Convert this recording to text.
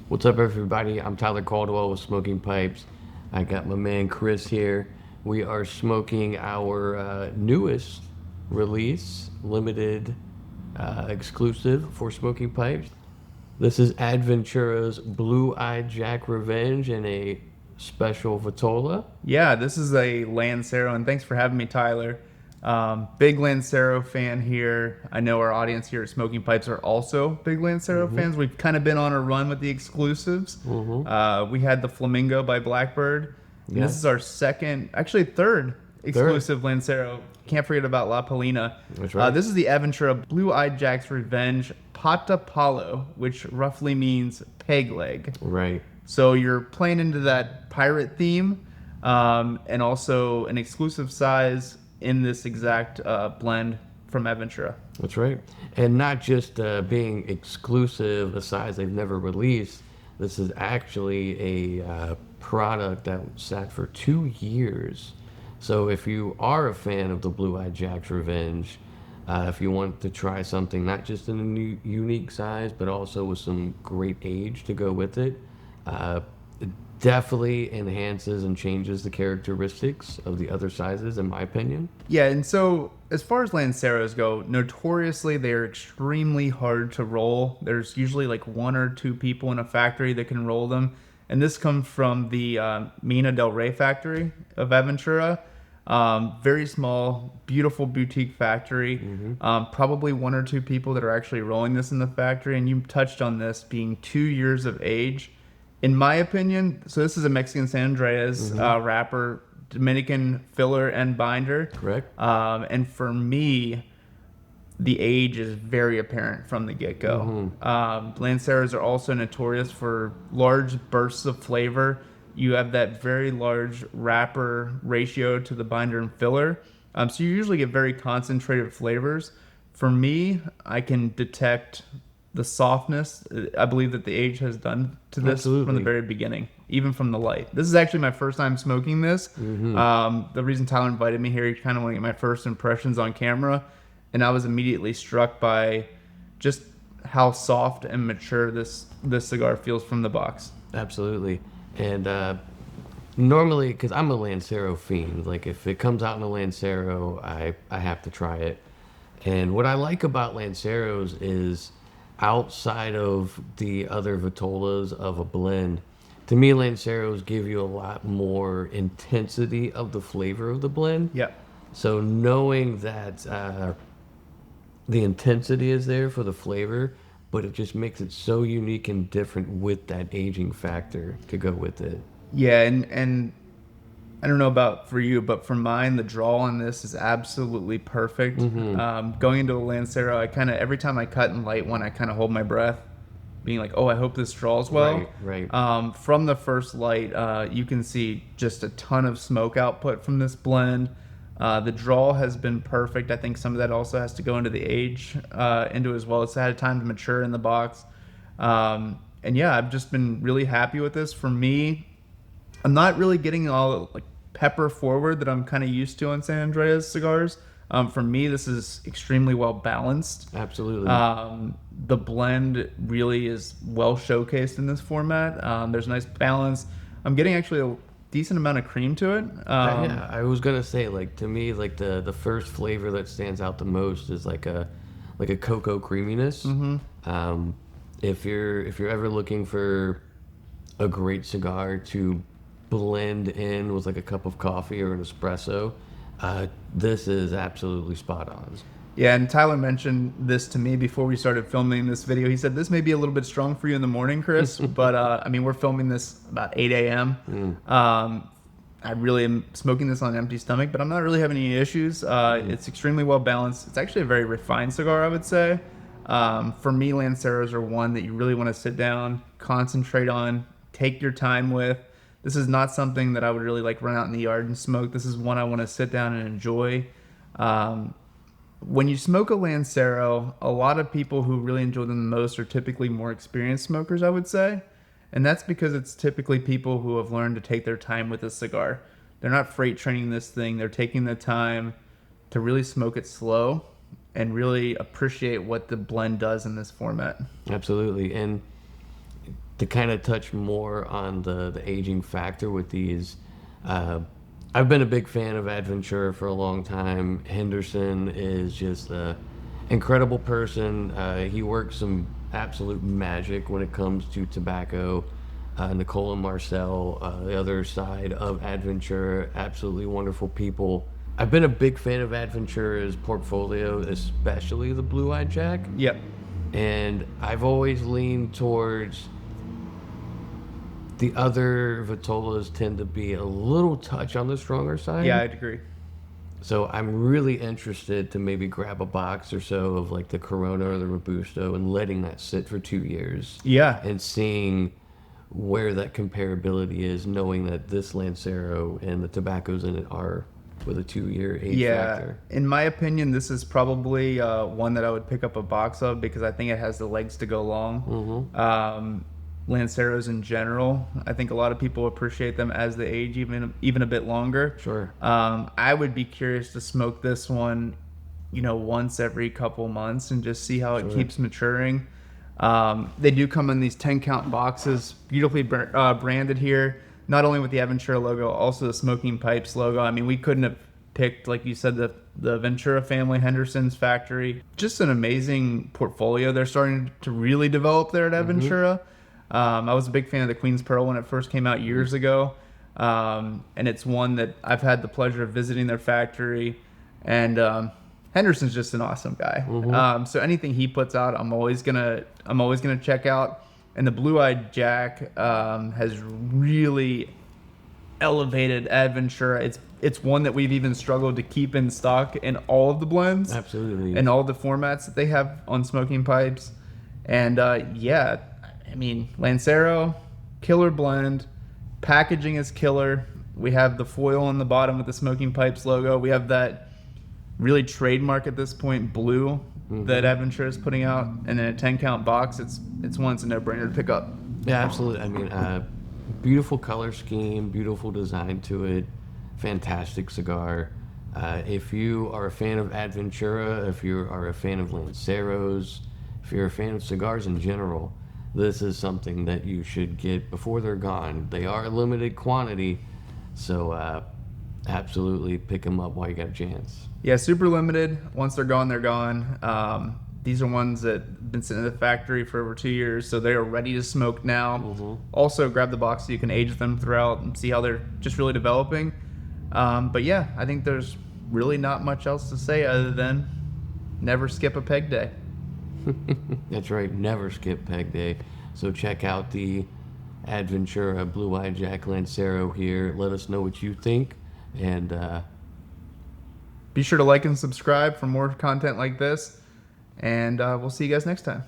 What's up, everybody? I'm Tyler Caldwell with Smoking Pipes. I got my man Chris here. We are smoking our newest release, limited exclusive for Smoking Pipes. This is ADVentura's Blue Eyed Jack Revenge in a special Vitola. Yeah, this is a Lancero, and thanks for having me, Tyler. Big Lancero fan here. I know our audience here at Smoking Pipes are also big Lancero fans. We've kind of been on a run with the exclusives. We had the Flamingo by Blackbird, and Yeah. this is our second, actually third exclusive Lancero. Can't forget about La Palina. That's right. This is the ADVentura Blue Eyed Jack's Revenge Patapalo, which roughly means peg leg. Right. So you're playing into that pirate theme, and also an exclusive size in this exact blend from ADVentura. That's right. And not just being exclusive, a size they've never released. This is actually a product that sat for 2 years. So if you are a fan of the Blue Eyed Jack's Revenge, if you want to try something not just in a new, unique size, but also with some great age to go with it, it definitely enhances and changes the characteristics of the other sizes, in my opinion. Yeah, and so as far as Lanceros go, notoriously they're extremely hard to roll. There's usually like 1 or 2 people in a factory that can roll them. And this comes from the Mina del Rey factory of ADVentura. Very small, beautiful boutique factory. Probably 1 or 2 people that are actually rolling this in the factory. And you touched on this being 2 years of age. In my opinion, so this is a Mexican San Andreas wrapper, Dominican filler and binder. Correct. And for me, the age is very apparent from the get-go. Lanceros are also notorious for large bursts of flavor. You have that very large wrapper ratio to the binder and filler. So you usually get very concentrated flavors. For me, I can detect the softness. I believe that the age has done to this from Absolutely. the very beginning, even from the light. This is actually my first time smoking this. The reason Tyler invited me here, he kind of wanted to get my first impressions on camera, and I was immediately struck by just how soft and mature this cigar feels from the box. Absolutely. And normally, because I'm a Lancero fiend, like if it comes out in a Lancero, I have to try it. And what I like about Lanceros is outside of the other Vitolas of a blend, to me, Lanceros give you a lot more intensity of the flavor of the blend. Yep. So knowing that the intensity is there for the flavor, but it just makes it so unique and different with that aging factor to go with it. Yeah, and I don't know about for you, but for mine, the draw on this is absolutely perfect. Going into a Lancero, I kind of, every time I cut and light one, I kind of hold my breath, being like, oh, I hope this draws well. Right. From the first light, you can see just a ton of smoke output from this blend. The draw has been perfect. I think some of that also has to go into the age into as well. It's had time to mature in the box. And yeah, I've just been really happy with this. For me, I'm not really getting all like pepper forward that I'm kind of used to on San Andreas cigars. For me, this is extremely well balanced. Absolutely. The blend really is well showcased in this format. There's a nice balance. I'm getting actually a decent amount of cream to it. Yeah, I was gonna say, like, to me, like the first flavor that stands out the most is like a cocoa creaminess. If you're ever looking for a great cigar to blend in with like a cup of coffee or an espresso, this is absolutely spot on. Yeah, and Tyler mentioned this to me before we started filming this video. He said this may be a little bit strong for you in the morning, Chris, but I mean, we're filming this about 8 a.m. I really am smoking this on an empty stomach, but I'm not really having any issues. It's extremely well balanced. It's actually a very refined cigar, I would say. For me, Lanceros are one that you really want to sit down, concentrate on, take your time with. This is not something that I would really like run out in the yard and smoke. This is one I want to sit down and enjoy. When you smoke a Lancero, a lot of people who really enjoy them the most are typically more experienced smokers, I would say. And that's because it's typically people who have learned to take their time with a cigar. They're not freight training this thing. They're taking the time to really smoke it slow and really appreciate what the blend does in this format. Absolutely. And to kind of touch more on the aging factor with these, I've been a big fan of ADVentura for a long time. Henderson is just an incredible person. He works some absolute magic when it comes to tobacco. Nicole and Marcel, the other side of ADVentura, absolutely wonderful people. I've been a big fan of ADVentura's portfolio, especially the Blue Eye Jack. Yep. And I've always leaned towards the other Vitolas tend to be a little touch on the stronger side. Yeah, I'd agree. So I'm really interested to maybe grab a box or so of like the Corona or the Robusto and letting that sit for 2 years. Yeah. And seeing where that comparability is, knowing that this Lancero and the tobaccos in it are with a 2-year age factor. In my opinion, this is probably one that I would pick up a box of because I think it has the legs to go long. Mm-hmm. Lanceros in general, I think a lot of people appreciate them as they age even a bit longer. Sure. I would be curious to smoke this one, once every couple months and just see how it keeps maturing. They do come in these 10-count boxes, beautifully branded here, not only with the ADVentura logo, also the Smokingpipes logo. I mean, we couldn't have picked, like you said, the Ventura family, Henderson's factory. Just an amazing portfolio they're starting to really develop there at ADVentura. I was a big fan of the Queen's Pearl when it first came out years ago. And it's one that I've had the pleasure of visiting their factory. And Henderson's just an awesome guy. So anything he puts out, I'm always gonna check out. And the Blue Eyed Jack has really elevated ADVentura. It's one that we've even struggled to keep in stock in all of the blends. Absolutely. And all the formats that they have on Smokingpipes. And yeah, I mean, Lancero, killer blend. Packaging is killer. We have the foil on the bottom with the Smokingpipes logo. We have that really trademark at this point blue that ADVentura is putting out, and in a 10-count box, it's one that's a no-brainer to pick up. Yeah, absolutely. I mean, beautiful color scheme, beautiful design to it, fantastic cigar. If you are a fan of ADVentura, if you are a fan of Lanceros, if you're a fan of cigars in general, this is something that you should get before they're gone. They are a limited quantity, so absolutely pick them up while you got a chance. Yeah, super limited. Once they're gone, they're gone. These are ones that have been sitting in the factory for over 2 years, so they are ready to smoke now. Also, grab the box so you can age them throughout and see how they're just really developing. But yeah, I think there's really not much else to say other than never skip a peg day. That's right, never skip peg day. So check out the ADVentura Blue Eye Jack Lancero here. Let us know what you think, and be sure to like and subscribe for more content like this, and we'll see you guys next time.